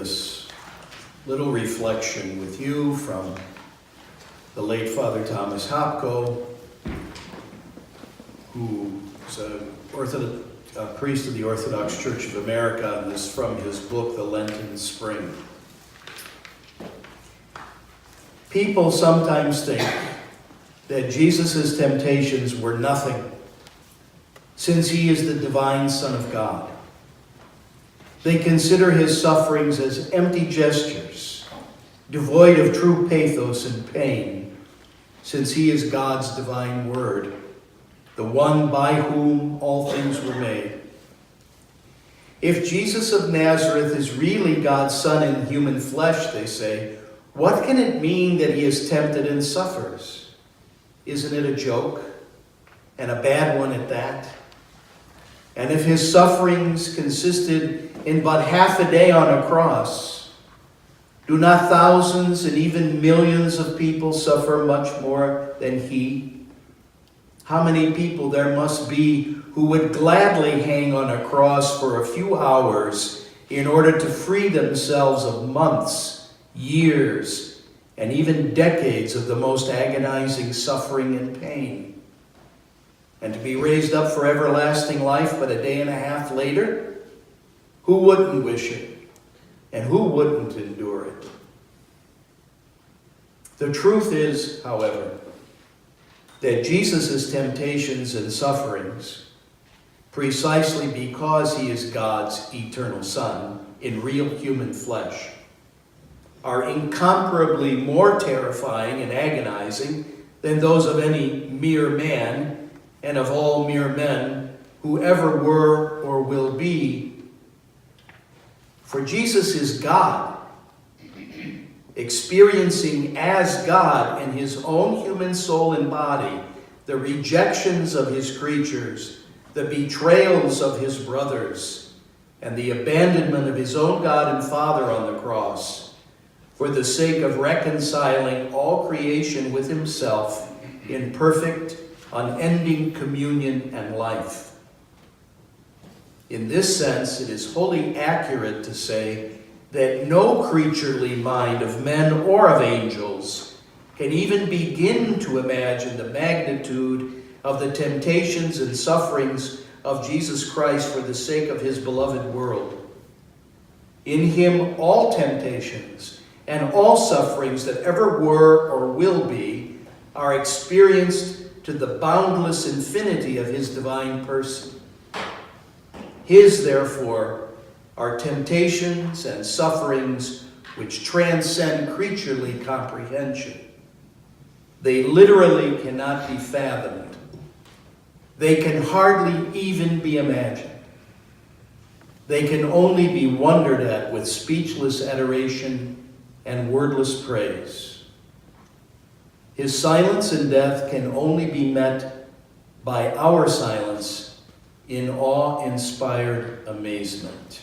this little reflection with you from the late Father Thomas Hopko, who is a priest of the Orthodox Church of America, and this from his book, The Lenten Spring. People sometimes think that Jesus' temptations were nothing, since he is the divine Son of God. They consider his sufferings as empty gestures, devoid of true pathos and pain, since he is God's divine Word, the one by whom all things were made. If Jesus of Nazareth is really God's Son in human flesh, they say, what can it mean that he is tempted and suffers? Isn't it a joke, and a bad one at that? And if his sufferings consisted in but half a day on a cross, do not thousands and even millions of people suffer much more than he? How many people there must be who would gladly hang on a cross for a few hours in order to free themselves of months, years, and even decades of the most agonizing suffering and pain, and to be raised up for everlasting life but a day and a half later? Who wouldn't wish it? And who wouldn't endure it? The truth is, however, that Jesus' temptations and sufferings, precisely because he is God's eternal Son in real human flesh, are incomparably more terrifying and agonizing than those of any mere man, and of all mere men who ever were or will be. For Jesus is God, experiencing as God in his own human soul and body the rejections of his creatures, the betrayals of his brothers, and the abandonment of his own God and Father on the cross, for the sake of reconciling all creation with himself in perfect, unending communion and life. In this sense, it is wholly accurate to say that no creaturely mind of men or of angels can even begin to imagine the magnitude of the temptations and sufferings of Jesus Christ for the sake of his beloved world. In him, all temptations and all sufferings that ever were or will be are experienced to the boundless infinity of his divine person. His, therefore, are temptations and sufferings which transcend creaturely comprehension. They literally cannot be fathomed. They can hardly even be imagined. They can only be wondered at with speechless adoration and wordless praise. His silence in death can only be met by our silence in awe-inspired amazement.